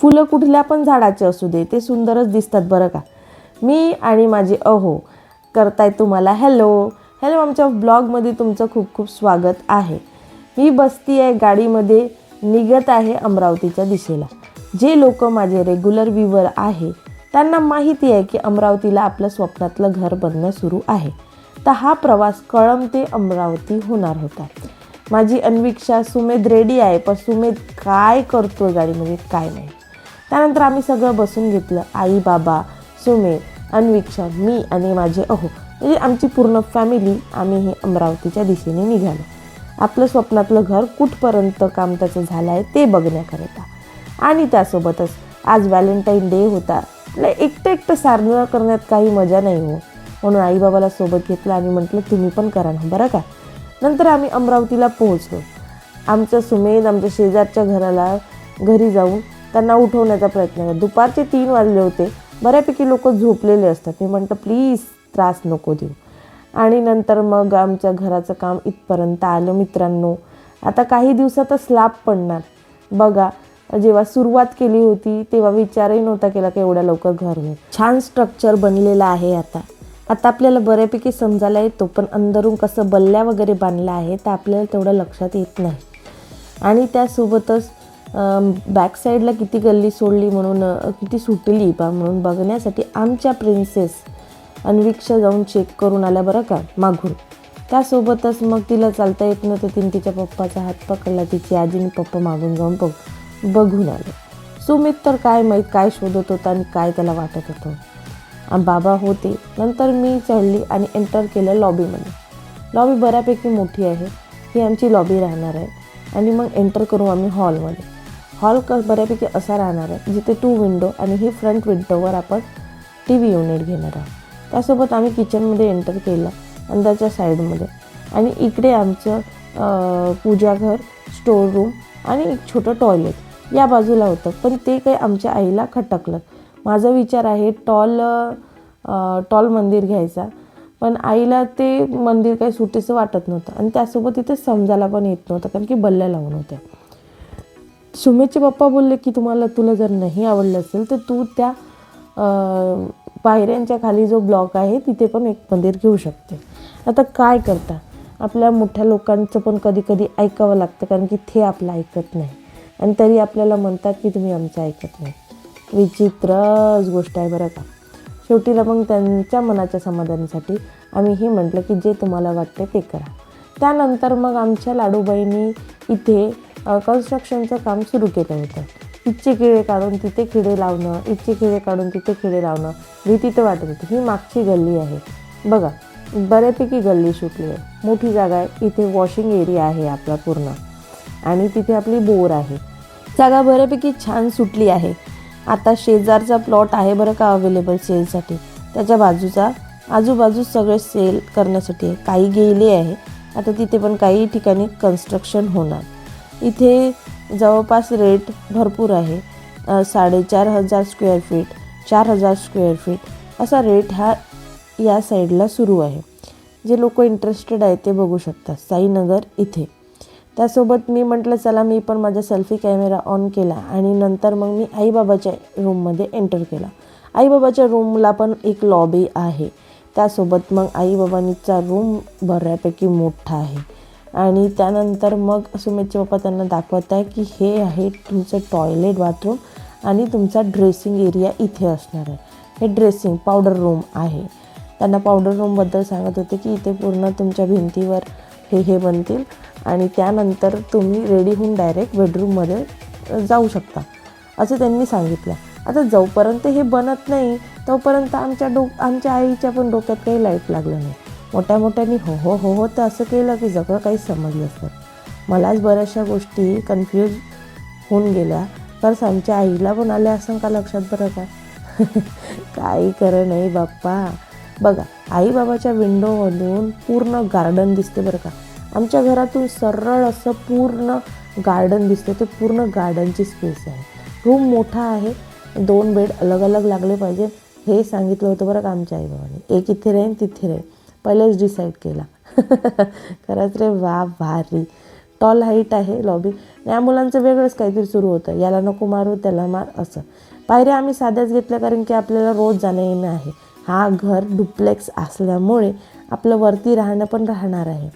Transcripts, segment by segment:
फुलं कुठल्या पण झाडाचे असू दे ते सुंदरच दिसतात बरं का. मी आणि माझे अहो करताय तुम्हाला हॅलो आमच्या ब्लॉगमध्ये तुमचं खूप खूप स्वागत आहे. मी बसती आहे गाडीमध्ये, निघत आहे अमरावतीच्या दिशेला. जे लोक माझे रेग्युलर व्ह्यूवर आहे त्यांना माहिती आहे की अमरावतीला आपलं स्वप्नातलं घर बनणं सुरू आहे. तर हा प्रवास कळंब ते अमरावती होणार होता. माझी अन्वीक्षा सुमेध रेडी आहे, पण सुमेध काय करतोय गाडीमध्ये काय नाही. त्यानंतर आम्ही सगळं बसून घेतलं, आई बाबा सुमेध अन्वीक्षा मी आणि माझे अहो, म्हणजे आमची पूर्ण फॅमिली. आम्ही हे अमरावतीच्या दिशेने निघालो आपलं स्वप्नातलं घर कुठपर्यंत काम त्याचं झालं आहे ते बघण्याकरिता. आणि त्यासोबतच आज व्हॅलेंटाईन डे होता. एकटं साजरा करण्यात काही मजा नाही हो, म्हणून आई बाबाला सोबत घेतलं आणि म्हटलं तुम्ही पण करा ना बरं का. नंतर आम्ही अमरावतीला पोहोचलो. आमचं सुमेध आमच्या शेजारच्या घरी जाऊन त्यांना उठवण्याचा प्रयत्न केला. दुपारचे 3 वाजले होते. बऱ्यापैकी लोक झोपलेले असतात. मी म्हटलं प्लीज त्रास नको देऊ. आणि नंतर मग आमच्या घराचं काम इथपर्यंत आलं मित्रांनो. आता काही दिवसातच स्लॅब पडणार. बघा, जेव्हा सुरुवात केली होती तेव्हा विचारही नव्हता केला की एवढ्या लवकर घर होईल. छान स्ट्रक्चर बनलेलं आहे. आता आपल्याला बऱ्यापैकी समजायला येतो, पण अंदरून कसं बल्ल्या वगैरे बांधलं आहे तर आपल्याला तेवढं लक्षात येत नाही. आणि त्यासोबतच बॅक साईडला किती गल्ली सोडली म्हणून किती सुटली म्हणून बघण्यासाठी आमच्या प्रिन्सेस अन्वीक्षा जाऊन चेक करून आल्या बरं का मागून. त्यासोबतच मग तिला चालता येत नव्हतं. तिने तिच्या पप्पाचा हात पकडला. तिची आजीने पप्पा मागून जाऊन बघून आले. सुमित तर काय माहीत काय शोधत होता आणि काय त्याला वाटत होतं. बाबा होते. नंतर मी चढली आणि एंटर केलं लॉबीमध्ये. लॉबी बऱ्यापैकी मोठी आहे. ही आमची लॉबी राहणार आहे. आणि मग एंटर करू आम्ही हॉलमध्ये. हॉल बऱ्यापैकी असा राहणार आहे जिथे 2 विंडो आणि ही फ्रंट विंडोवर आपण TV युनिट घेणार आहोत. त्यासोबत आम्ही किचनमध्ये एंटर केलं अंदरच्या साईडमध्ये. आणि इकडे आमचं पूजाघर, स्टोर रूम आणि एक छोटं टॉयलेट या बाजूला होतं. पण ते काही आमच्या आईला खटकलं. माझा विचार आहे टॉल मंदिर घ्यायचा, पण आईला ते मंदिर काही सुटेसं वाटत नव्हतं. आणि त्यासोबत इथे समजायला पण येत नव्हतं कारण की बल्ल्या लावून होत्या. सुमेधचे पप्पा बोलले की तुला जर नाही आवडलं असेल तर तू त्या पायऱ्यांच्या खाली जो ब्लॉक आहे तिथे पण एक मंदिर घेऊ शकते. आता काय करता, आपल्या मोठ्या लोकांचं पण कधी कधी ऐकावं लागतं कारण की ते आपलं ऐकत नाही. आणि तरी आपल्याला म्हणतात की तुम्ही आमचं ऐकत नाही. विचित्रच गोष्ट आहे बरं का. शेवटीला मग त्यांच्या मनाच्या समाधानासाठी आम्ही हे म्हटलं की जे तुम्हाला वाटतं ते करा. त्यानंतर मग आमच्या लाडूबाईंनी इथे कन्स्ट्रक्शनचं काम सुरू केलं होतं. इथचे खिळे काढून तिथे खिळे लावणं, इथचे खिळे काढून तिथे खिळे लावणं भीती तर वाटत होती. ही मागची गल्ली आहे बघा, बऱ्यापैकी गल्ली सुटली आहे. मोठी जागा आहे. इथे वॉशिंग एरिया आहे आपला पूर्ण. आणि तिथे आपली बोर आहे. जागा बऱ्यापैकी छान सुटली आहे. आता शेजारचा प्लॉट आहे बरं का अवेलेबल सेलसाठी. त्याच्या आजूबाजू सगळे सेल करण्यासाठी आहे. काही गेले आहे. आता तिथे पण काही ठिकाणी कन्स्ट्रक्शन होणार. इथे जवळपास रेट भरपूर आहे. 4,500 स्क्वेअर फीट, 4,000 स्क्वेअर फीट असा रेट या साईडला सुरू आहे. जे लोक इंटरेस्टेड आहे ते बघू शकतात. साईनगर इथे. त्यासोबत मी म्हटलं चला मी पण माझा सेल्फी कॅमेरा ऑन केला आणि नंतर मग मी आईबाबाच्या रूममध्ये एंटर केला. आईबाबाच्या रूमला पण एक लॉबी आहे. त्यासोबत मग आईबाबांचा रूम बऱ्यापैकी मोठा आहे. आणि त्यानंतर मग सुमेधचे पप्पा त्यांना दाखवत आहे की हे आहे तुमचं टॉयलेट, बाथरूम आणि तुमचा ड्रेसिंग एरिया इथे असणार आहे. हे ड्रेसिंग पावडर रूम आहे. त्यांना पावडर रूमबद्दल सांगत होते की इथे पूर्ण तुमच्या भिंतीवर हे बनतील आणि त्यानंतर तुम्ही रेडी होऊन डायरेक्ट बेडरूममध्ये जाऊ शकता असं त्यांनी सांगितलं. आता जोपर्यंत हे बनत नाही तोपर्यंत आमच्या आईच्या पण डोक्यात काही लाईट लागलं नाही. मोठ्याने हो तर असं केलं की सगळं काही समजलं असतं. मलाच बऱ्याचशा गोष्टी कन्फ्यूज होऊन गेल्या. तर आमच्या आईला पण आल्या असं का लक्षात बरं का. काही खरं नाही बाप्पा. बघा, आईबाबाच्या विंडोमधून पूर्ण गार्डन दिसते बरं का. आमच्या घरातून सरळ असं पूर्ण गार्डन दिसते. ते पूर्ण गार्डनची स्पेस आहे. रूम मोठा आहे. 2 बेड अलग लागले पाहिजे हे सांगितलं होतं बरं का आमच्या आईबाबांनी. एक इथे राहीन तिथे राहीन पहिलेच डिसाईड केला. खरंच रे वा भारी. टॉल हाईट आहे लॉबी. या मुलांचं वेगळंच काहीतरी सुरू होतं, याला नको मारू त्याला मार असं. पायऱ्या आम्ही साध्याच घेतल्या कारण की आपल्याला रोज जाणं येणं आहे. हा घर डुप्लेक्स असल्यामुळे आपलं वरती राहणं पण राहणार आहे.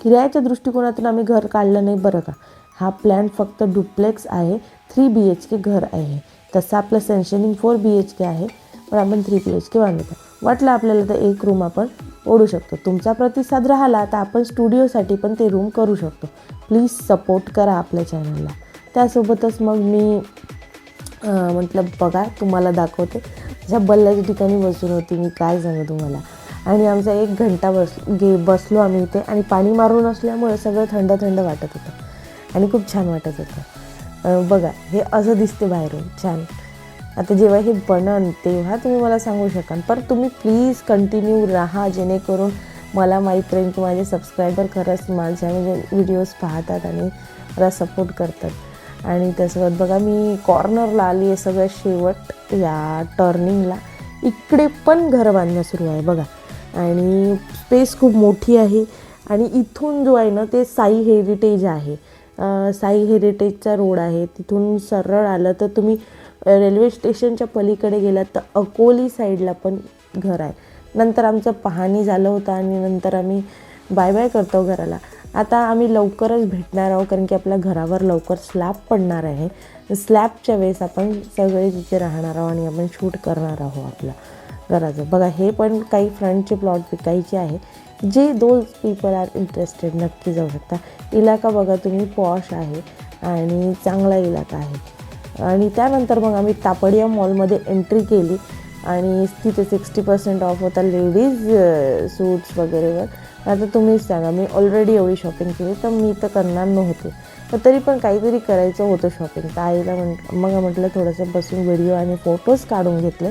किरायाच्या दृष्टिकोनातून आम्ही घर काढलं नाही बरं का. हा प्लॅन फक्त डुप्लेक्स आहे, 3 BHK घर आहे. तसं आपलं सेन्शनिंग 4 BHK आहे, पण आपण 3 BHK बांधतो. वाटलं आपल्याला तर एक रूम आपण ओढू शकतो. तुमचा प्रतिसाद राहिला तर आपण स्टुडिओसाठी पण ते रूम करू शकतो. प्लीज सपोर्ट करा आपल्या चॅनलला. त्यासोबतच मग मी म्हटलं बघा तुम्हाला दाखवते. ज्या बल्ल्याच्या ठिकाणी बसून होती मी, काय सांगू तुम्हाला. आणि आमचा 1 घंटा बसलो आम्ही इथे, आणि पाणी मारून असल्यामुळे सगळं थंड थंड वाटत होतं आणि खूप छान वाटत होतं. बघा हे असं दिसते बाहेरून छान. आता जेव्हा हे बनन तेव्हा तुम्ही मला सांगू शकाल, पण तुम्ही प्लीज कंटिन्यू राहा, जेणेकरून मला माहीत राहील की माझे सबस्क्रायबर खरंच माझ्या म्हणजे व्हिडिओज पाहतात आणि मला सपोर्ट करतात. आणि त्यासोबत बघा मी कॉर्नरला आली आहे, सगळ्यात शेवट या टर्निंगला. इकडे पण घर बांधणं सुरू आहे बघा, आणि स्पेस खूप मोठी आहे. आणि इथून जो आहे ना ते साई हेरिटेज आहे. साई हेरिटेजचा रोड आहे, तिथून सरळ आलं तर तुम्ही रेल्वे स्टेशनच्या पलीकडे गेलात तर अकोली साईडला पण घर आहे. नंतर आमचं पाहणी झालं होतं आणि नंतर आम्ही बाय बाय करतो घराला. आता आम्ही लवकरच भेटणार आहोत कारण की आपल्या घरावर लवकर स्लॅब पडणार आहे. स्लॅबच्या वेळेस आपण सगळे तिथे राहणार आहोत आणि आपण शूट करणार आहोत आपल्या घराचं. बघा हे पण काही फ्रंटचे प्लॉट विकायचे आहे. जे दोज पीपल आर इंटरेस्टेड नक्की जाऊ शकता. इलाका बघा तुम्ही, पॉश आहे आणि चांगला इलाका आहे. आणि त्यानंतर मग आम्ही तापडिया मॉलमध्ये एंट्री केली आणि तिथे 60% ऑफ होता लेडीज सूट्स वगैरेवर. आता तुम्हीच सांगा, मी ऑलरेडी एवढी शॉपिंग केली तर मी तर करणार नव्हते, तर तरी पण काहीतरी करायचं होतं शॉपिंग. तर आईला मग म्हटलं थोडंसं बसून व्हिडिओ आणि फोटोज काढून घेतले.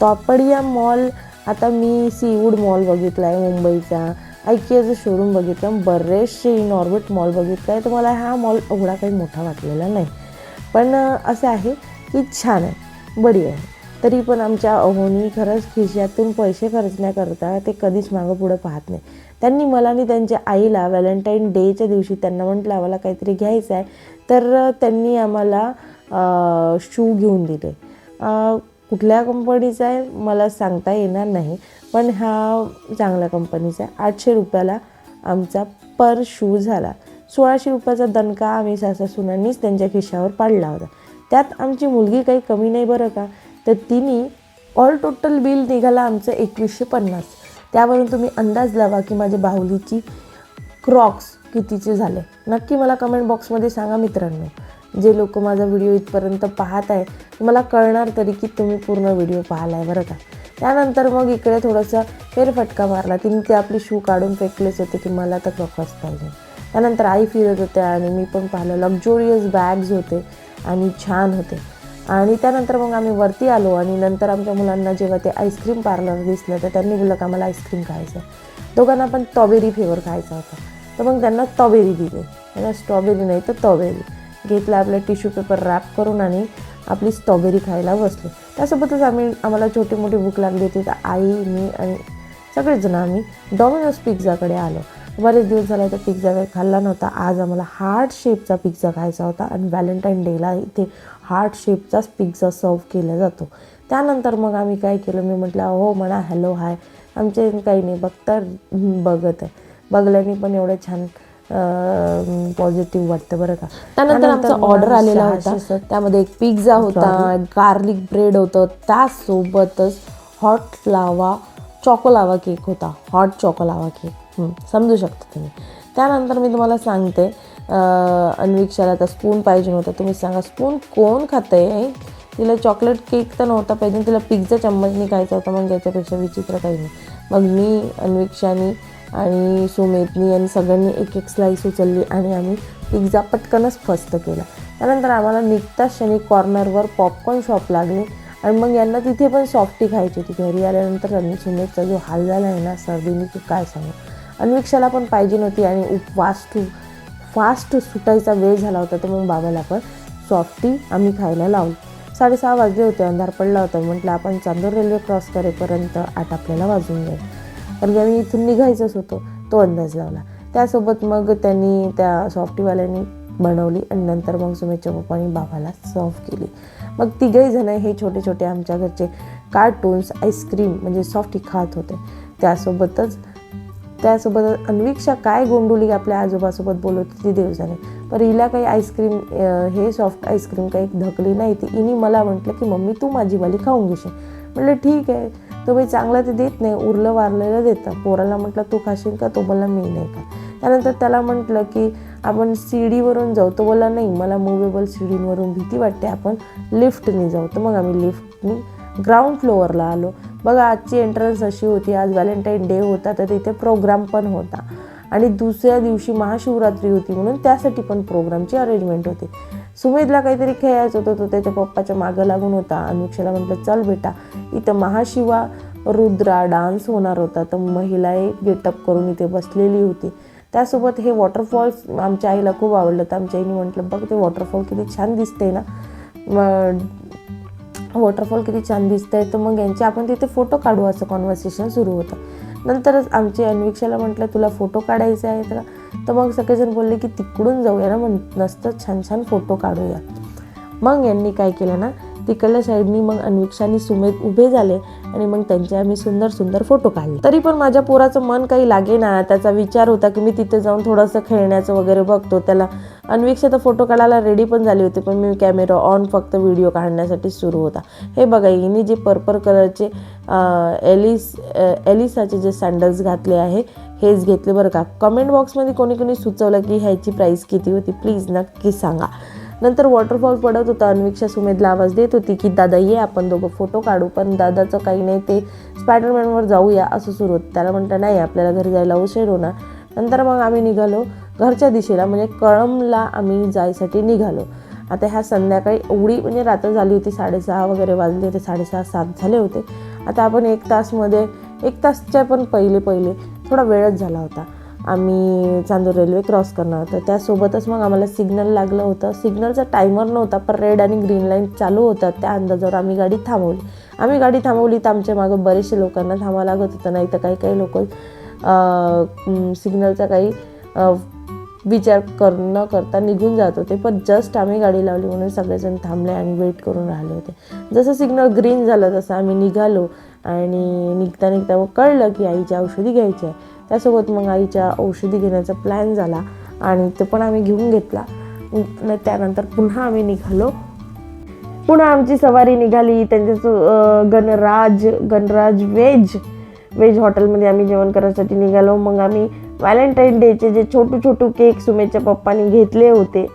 तापडिया मॉल, आता मी सीवूड मॉल बघितला आहे मुंबईचा, IKEAचं शोरूम बघितलं, बरेचसे इनऑर्बिट मॉल बघितला आहे. तर मला हा मॉल एवढा काही मोठा वाटलेला नाही, पण असं आहे की छान आहे, बढिया आहे. तरी पण आमच्या अहोनी खरंच खिशातून पैसे खर्च नाही करता, ते कधीच मागं पुढं पाहत नाही. त्यांनी मला आणि त्यांच्या आईला व्हॅलेंटाईन डेच्या दिवशी त्यांना म्हटलं आम्हाला काहीतरी घ्यायचं आहे, तर त्यांनी आम्हाला शू घेऊन दिले. कुठल्या कंपनीचा आहे मला सांगता येणार नाही, पण हा चांगल्या कंपनीचा आहे. 800 रुपयाला आमचा पर शू झाला. 1600 रुपयाचा दणका आम्ही सासूसुनांनीच त्यांच्या खिशावर पाडला होता. त्यात आमची मुलगी काही कमी नाही बरं का. तर तिने ऑल टोटल बिल निघाला आमचं 2150. त्यावरून तुम्ही अंदाज लावा की माझ्या बाहुलीची क्रॉक्स कितीचे झाले. नक्की मला कमेंट बॉक्समध्ये सांगा मित्रांनो. जे लोक माझा व्हिडिओ इथपर्यंत पाहत आहे मला कळणार तरी की तुम्ही पूर्ण व्हिडिओ पाहिला आहे बरं का. त्यानंतर मग इकडे थोडंसं फेरफटका मारला. तिने ते आपले शू काढून फेकलेच होते की मला तर क्रॉक्स पाहिजे. त्यानंतर आई फिरत होत्या आणि मी पण पाहिलं. लक्झुरियस बॅग्स होते आणि छान होते. आणि त्यानंतर मग आम्ही वरती आलो आणि नंतर आमच्या मुलांना जेव्हा ते आईस्क्रीम पार्लर दिसलं तर त्यांनी बोललं का आम्हाला आईस्क्रीम खायचं आहे. दोघांना पण स्ट्रॉबेरी फ्लेवर खायचा होता, तर मग त्यांना स्ट्रॉबेरी दिली. त्यांना स्ट्रॉबेरी नाही तर स्ट्रॉबेरी घेतला. आपला टिश्यू पेपर रॅप करून आणि आपली स्ट्रॉबेरी खायला बसलो. त्यासोबतच आम्हाला छोटी मोठी भूक लागली होती, तर आई, मी आणि सगळेजण आम्ही डॉमिनोज पिझ्झाकडे आलो. बरेच दिवस झाले तर पिझ्झा काही खाल्ला नव्हता. आज आम्हाला हार्ट शेपचा पिझ्झा खायचा होता आणि व्हॅलेंटाईन डेला इथे हार्ट शेपचाच पिझ्झा सर्व केला जातो. त्यानंतर मग आम्ही काय केलं, मी म्हटलं हो म्हणा हॅलो हाय, आमचे काही नाही बघता बघत आहे. बघल्याने पण एवढं छान पॉझिटिव्ह वाटतं बरं का. त्यानंतर आमचा ऑर्डर आलेला होता, त्यामध्ये एक पिझ्झा होता, गार्लिक ब्रेड होतं, त्यासोबतच हॉट लावा चॉकोलावा केक होता. हॉट चॉकोलावा केक समजू शकता तुम्ही. त्यानंतर मी तुम्हाला सांगते, अन्विक्षाला आता स्पून पाहिजे होता. तुम्ही सांगा स्पून कोण खातं आहे. तिला चॉकलेट केक तर नव्हता पाहिजे, तिला पिझ्झा चम्मचनी खायचा होता. मग याच्यापेक्षा विचित्र काही नाही. मग मी, अन्विक्षानी आणि सुमेतनी आणि सगळ्यांनी एक एक स्लाईस उचलली आणि आम्ही पिझ्झा पटकनच फस्त केला. त्यानंतर आम्हाला निघताच क्षणी कॉर्नरवर पॉपकॉर्न शॉप लागली आणि मग यांना तिथे पण सॉफ्टी खायची होती. घरी आल्यानंतर सुमेतचा जो हाल झाला आहे ना सर्दीने की काय सांगू. अन्विक्षाला पण पाहिजे नव्हती आणि फास्ट सुटायचा वेळ झाला होता, तर मग बाबाला पण सॉफ्टी आम्ही खायला लावली. 6:30 वाजले होते, अंधार पडला होता. म्हटलं आपण चांदूर रेल्वे क्रॉस करेपर्यंत 8 आपल्याला वाजून जाईल, कारण की आम्ही इथून निघायचंच होतो. तो अंदाज लावला. त्यासोबत मग त्यांनी त्या सॉफ्टीवाल्यांनी बनवली आणि नंतर मग सुमितच्या पप्पांनी बाबाला सर्व केली. मग तिघही जण हे छोटे छोटे आमच्या घरचे कार्टून्स, आईस्क्रीम म्हणजे सॉफ्टी खात होते. त्यासोबतच अन्विक्षा काय गोंडुली आपल्या आजोबासोबत बोलत होती देव जाणे, पण हिला काही आईस्क्रीम हे सॉफ्ट आईस्क्रीम काही धकली नाही. ती हिने मला म्हटलं की मम्मी तू माझीवाली खाऊन घेशील. म्हटलं ठीक आहे, तुम्ही चांगलं ते देत नाही, उरलं वारलेलं देतं. पोराला म्हटलं तू खाशील का, तो बोलला मी नाही का. त्यानंतर त्याला म्हटलं की आपण सीडीवरून जाऊ, तो बोलला नाही मला मुव्हेबल सीडीवरून भीती वाटते, आपण लिफ्टने जाऊ. तर मग आम्ही लिफ्टनी ग्राउंड फ्लोअरला आलो. बघा आजची एंट्रन्स अशी होती, आज व्हॅलेंटाईन डे होता तर तिथे प्रोग्राम पण होता आणि दुसऱ्या दिवशी महाशिवरात्री होती म्हणून त्यासाठी पण प्रोग्रामची अरेंजमेंट होती. सुमेधला काहीतरी खेळायचं होतं, तो त्याच्या पप्पाच्या मागं लागून होता. अन्विक्षाला म्हटलं चल बेटा, इथं महाशिवा रुद्रा डान्स होणार होता, तर महिला एक गेटअप करून इथे बसलेली होती. त्यासोबत हे वॉटरफॉल्स आमच्या आईला खूप आवडलं, तर आमच्या आईने म्हटलं बघ ते वॉटरफॉल किती छान दिसतंय ना, वॉटरफॉल किती छान दिसतंय, तर मग यांचे आपण तिथे फोटो काढू असं कॉन्व्हर्सेशन सुरू होतं. नंतरच आमची अन्विक्षाला म्हटलं तुला फोटो काढायचे आहेत का, तर मग सगळेजण बोलले की तिकडून जाऊया ना, मग मस्त छान छान फोटो काढूया. मग यांनी काय केलं ना, तिकडल्या साईडनी मग अन्विक्षा आणि सुमेध उभे झाले आणि मग त्यांचे आम्ही सुंदर सुंदर फोटो काढले. तरी पण माझ्या पोराचं मन काही लागे ना, त्याचा विचार होता की मी तिथे जाऊन थोडंसं खेळण्याचं वगैरे बघतो. त्याला अन्विक्षा तर फोटो काढायला रेडी पण झाली होती, पण मी कॅमेरा ऑन फक्त व्हिडिओ काढण्यासाठी सुरू होता. हे बघा हिने जे पर्पल कलरचे एलिसाचे जे सँडल्स घातले आहे हेच घेतले बरं का. कमेंट बॉक्समध्ये कोणी कोणी सुचवलं की ह्याची प्राईस किती होती प्लीज नक्की सांगा. नंतर वॉटरफॉल पडत होता. अन्विक्षा सुमेधला आवाज देत होती की दादा ये आपण दोघं फोटो काढू, पण दादाचं काही नाही, ते स्पायडरमॅनवर जाऊया असं सुरू होतं. त्याला म्हटलं नाही आपल्याला घरी जायला उशीर होणार. नंतर मग आम्ही निघालो घरच्या दिशेला, म्हणजे कळमला आम्ही जायसाठी निघालो. आता ह्या संध्याकाळी एवढी म्हणजे रात्र झाली होती, 6:30 वगैरे वाजले होते, 6:30-7 झाले होते. आता आपण 1 तासच्या पण पहिले थोडा वेळच झाला होता. आम्ही चांदूर रेल्वे क्रॉस करणार होतं. त्यासोबतच मग आम्हाला सिग्नल लागलं होतं. सिग्नलचा टायमर नव्हता, पण रेड आणि ग्रीन लाईन चालू होता. त्या अंदाजावर आम्ही गाडी थांबवली तर आमच्या मागं बरेचसे लोकांना थांबावं लागत होतं, नाही तर काही लोक सिग्नलचा काही विचार न करता निघून जात होते. पण जस्ट आम्ही गाडी लावली म्हणून सगळेजण थांबले आणि वेट करून राहिले होते. जसं सिग्नल ग्रीन झालं तसं आम्ही निघालो आणि निघता मग कळलं की आईच्या औषधी घ्यायची आहे. त्यासोबत मग आईच्या औषधी घेण्याचा प्लॅन झाला आणि ते पण आम्ही घेऊन घेतला. त्यानंतर पुन्हा आम्ही निघालो. पुन्हा आमची सवारी निघाली त्यांच्या गणराज व्हेज हॉटेलमध्ये आम्ही जेवण करायसाठी निघालो. मग आम्ही व्हॅलेंटाईन डेचे जे छोटू केक सुमेधच्या पप्पांनी घेतले होते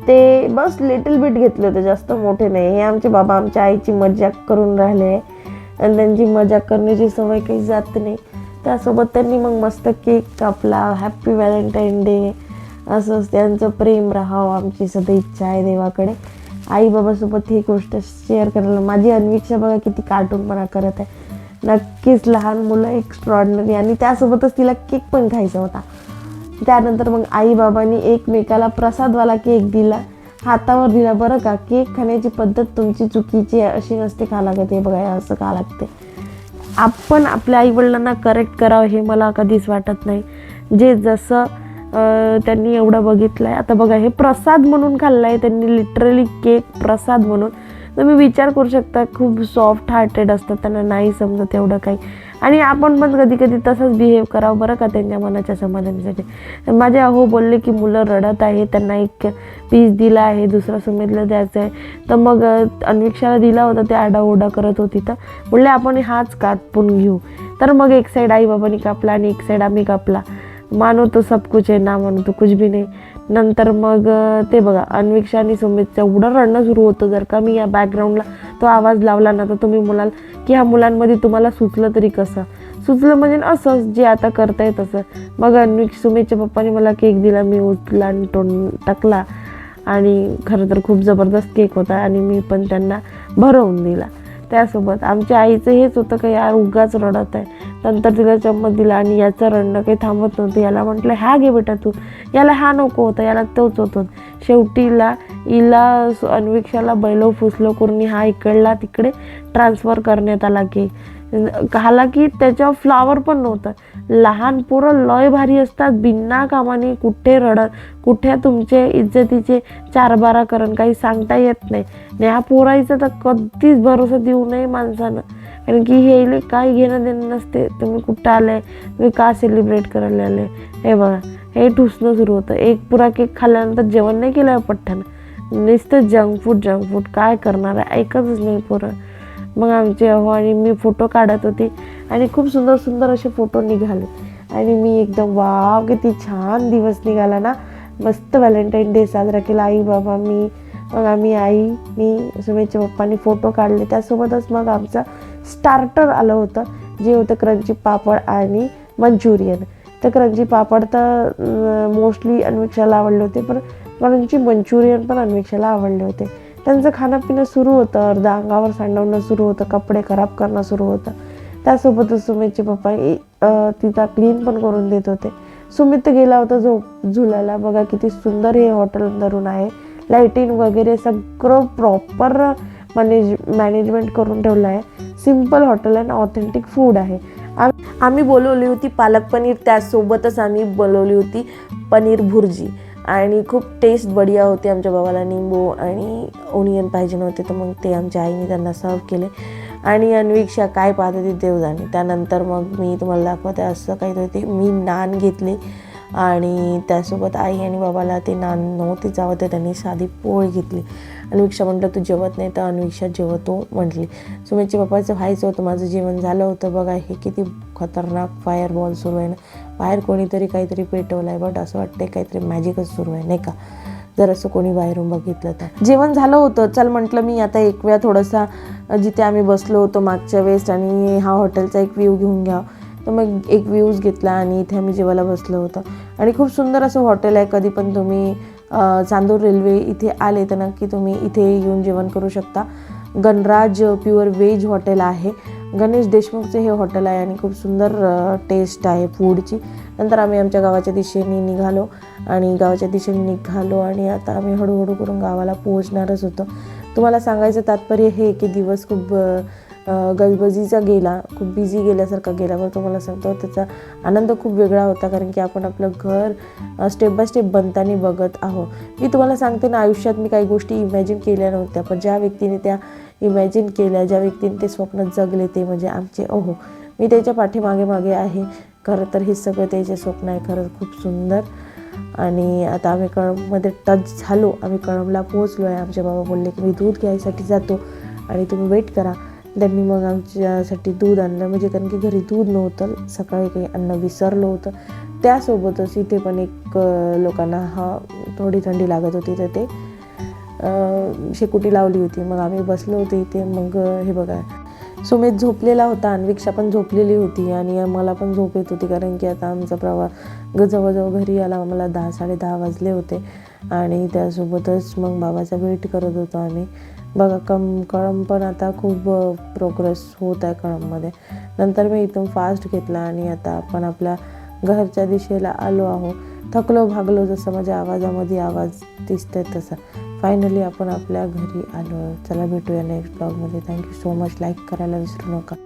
ते बस लिटिल बिट घेतले होते, जास्त मोठे नाही. हे आमचे बाबा आमच्या आईची मजाक करून राहिले आणि त्यांची मजाक करण्याची सवय काही जात नाही. त्यासोबत त्यांनी मग मस्त केक कापला. हॅप्पी व्हॅलेंटाईन डे, असंच त्यांचं प्रेम राहावं आमची सध्या इच्छा आहे देवाकडे. आई बाबासोबत ही गोष्ट शेअर करायला. माझी अन्विक्षा बघा किती कार्टूनपणा करत आहे. नक्कीच लहान मुलं एक्स्ट्रॉर्डिनरी, आणि त्यासोबतच तिला केक पण खायचा होता. त्यानंतर मग आई बाबांनी एकमेकाला प्रसादवाला केक दिला, हातावर दिला. बरं का, केक खाण्याची पद्धत तुमची चुकीची आहे अशी नसते खा लागत. हे बघा असं खा लागते. आपण आपल्या आईवडिलांना करेक्ट करावं हे मला कधीच वाटत नाही. जे जसं त्यांनी एवढं बघितलं आहे. आता बघा हे प्रसाद म्हणून खाल्लं आहे त्यांनी, लिटरली केक प्रसाद म्हणून. तुम्ही विचार करू शकता, खूप सॉफ्ट हार्टेड असतात, त्यांना नाही समजत एवढं काही. आणि आपण पण कधी कधी तसंच बिहेव करावं बरं का त्यांच्या मनाच्या समाधानासाठी. माझे अहो बोलले की मुलं रडत आहे, त्यांना एक पीस दिला आहे, दुसरा सुमेधला द्यायचा आहे. तर मग अन्विक्षाला दिला होता, ते आडाओरडा करत होती, तर बोलले आपण हाच कापून घेऊ. तर मग एक साईड आई बाबांनी कापला आणि एक साईड आम्ही कापला. मानो तो सब कुछ आहे, ना मानो तो कुछ भी नाही. नंतर मग ते बघा अन्विक्षा आणि सुमेधचं एवढं रडणं सुरू होतं. जर का मी या बॅकग्राऊंडला तो आवाज लावला ना तर तुम्ही म्हणाल की ह्या मुलांमध्ये तुम्हाला सुचलं तरी कसं. सुचलं म्हणजे असंच जे आता करताय तसं. मग सुमेधच्या पप्पाने मला केक दिला, मी उचला आणि टाकला आणि खरं तर खूप जबरदस्त केक होता आणि मी पण त्यांना भरवून दिला. त्यासोबत आमच्या आईचं हेच होतं का यार उगाच रडत आहे. नंतर तिला चम्मच दिला आणि याचं रडणं काही थांबत नव्हतं. याला म्हटलं ह्या घे बेटा तू, याला हा नको होता, याला तोच होतो. शेवटीला हिला अन्विक्षाला बैलो फुसलो करून हा इकडला तिकडे ट्रान्सफर करण्यात आला केक. हालाकी त्याच्यावर फ्लावर पण नव्हतं. लहान पोरं लय भारी असतात, बिना कामाने कुठे रडत, कुठे तुमचे इज्जतीचे 4-12 करण, काही सांगता येत नाही. आणि ह्या पोराईचा तर कधीच भरोसा देऊ नये माणसानं, कारण की हे काही घेणं देणं नसते. तुम्ही कुठं आले, तुम्ही का सेलिब्रेट करायला आले. हे बघा, हे ठुसणं सुरू होतं. एक पुरा केक खाल्ल्यानंतर जेवण नाही केलं पठ्ठ्यानं, नुसतं जंक फूड. काय करणार आहे, ऐकतच नाही पोरं. मग आमचे आणि मी फोटो काढत होते आणि खूप सुंदर असे फोटो निघाले. आणि मी एकदम वाव, किती छान दिवस निघाला ना. मस्त व्हॅलेंटाईन डे साजरा केला. आई बाबा मी, मग आम्ही आई मी सुमेच्या पप्पांनी फोटो काढले. त्यासोबतच मग आमचं स्टार्टर आलं होतं, जे होतं क्रंची पापड आणि मंचुरियन. तर क्रंची पापड तर मोस्टली अन्वेक्षाला आवडले होते, पण क्रंची मंचुरियन पण अन्वेक्षाला आवडले होते. त्यांचं खाणं पिणं सुरू होतं, अर्धा अंगावर सांडवणं सुरू होतं, कपडे खराब करणं सुरू होतं. त्यासोबतच सुमितचे पप्पा तिचा क्लीन पण करून देत होते. सुमित गेला होता झुलायला. बघा किती सुंदर हे हॉटेल धरून आहे. लाईटिंग वगैरे सगळं प्रॉपर मॅनेजमेंट करून ठेवलं आहे. सिम्पल हॉटेल आहे, ऑथेंटिक फूड आहे. आम्ही बोलवली होती पालक पनीर, त्यासोबतच आम्ही बोलवली होती पनीर भुर्जी, आणि खूप टेस्ट बढिया होते. आमच्या बाबाला निंबू आणि ओनियन पाहिजे नव्हते, तर मग ते आमच्या आईने त्यांना सर्व केले. आणि अन्वेक्षा काय पाहत होती देव जाणे. त्यानंतर मग मी तुम्हाला दाखवते असं काहीतरी ते मी नान घेतले, आणि त्यासोबत आई आणि बाबाला ते नान नव्हते चावत, त्यांनी साधी पोळी घेतली. अन्वेक्षा म्हटलं तू जेवत नाही, तर अन्वेक्षा जेवतो म्हटली. सुमेच्या पप्पाचं व्हायचं होतं, माझं जेवण झालं होतं. बघा हे किती खतरनाक फायर बॉल सुरू आहे ना. बाहेर कोणीतरी काहीतरी पेटवलं आहे, बट असं वाटतंय काहीतरी मॅजिकच सुरू आहे, नाही का, जर असं कोणी बाहेरून बघितलं तर. जेवण झालं होतं. चल म्हटलं मी आता एक वेळा थोडासा जिथे आम्ही बसलो होतो मागच्या वेळेस आणि हा हॉटेलचा एक व्ह्यू घेऊन घ्या. तर मग एक व्ह्यूज घेतला आणि इथे आम्ही जेवायला बसलो होतो. आणि खूप सुंदर असं हॉटेल आहे. कधी पण तुम्ही चांदूर रेल्वे इथे आले तर नक्की तुम्ही इथे येऊन जेवण करू शकता. गणराज प्युअर व्हेज हॉटेल आहे. गणेश देशमुखचे हे हॉटेल आहे आणि खूप सुंदर टेस्ट आहे फूडची. नंतर आम्ही आमच्या गावाच्या दिशेने निघालो आणि आता आम्ही हळूहळू करून गावाला पोहोचणारच होतो. तुम्हाला सांगायचं तात्पर्य हे की दिवस खूप गजबजीचा गेला, खूप बिझी गेल्यासारखा गेला. पण तुम्हाला सांगतो त्याचा आनंद खूप वेगळा होता, कारण की आपण आपलं घर स्टेप बाय स्टेप बनताना बघत आहोत. मी तुम्हाला सांगते ना, आयुष्यात मी काही गोष्टी इमॅजिन केल्या नव्हत्या, पण ज्या व्यक्तीने त्या इमॅजिन केल्या, ज्या व्यक्तीने ते स्वप्न जगले, ते म्हणजे आमचे अहो. मी त्याच्या पाठीमागे आहे. खरं तर हे सगळं त्याचे स्वप्न आहे. खरंच खूप सुंदर. आणि आता आम्ही कळंबमध्ये टच झालो, आम्ही कळंबला पोहोचलो आहे. आमचे बाबा बोलले की मी दूध घ्यायसाठी जातो आणि तुम्ही वेट करा. त्यांनी मग आमच्यासाठी दूध आणलं, म्हणजे कारण की घरी दूध नव्हतं, सकाळी काही अन्न विसरलं होतं. त्यासोबतच इथे पण एक लोकांना थोडी थंडी लागत होती, तर ते शेकोटी लावली होती. मग आम्ही बसलो होतो इथे. मग हे बघा, सुमित झोपलेला होता, अन्वेक्षा पण झोपलेली होती आणि मला पण झोप येत होती, कारण की आता आमचा प्रवास जवळजवळ घरी आला मला 10-10:30 वाजले होते. आणि त्यासोबतच मग बाबाचा वेट करत होतो आम्ही. बघा कळंब पण आता खूप प्रोग्रेस होत आहे कळंबमध्ये. नंतर मी इथून फास्ट घेतला आणि आता आपण आपल्या घरच्या दिशेला आलो आहोत. थकलो भागलो जसं माझ्या आवाजामध्ये आवाज दिसतोय तसा. फायनली आपण आपल्या घरी आलो. चला भेटूया नेक्स्ट ब्लॉगमध्ये. Thank you so much. लाईक करायला विसरू नका.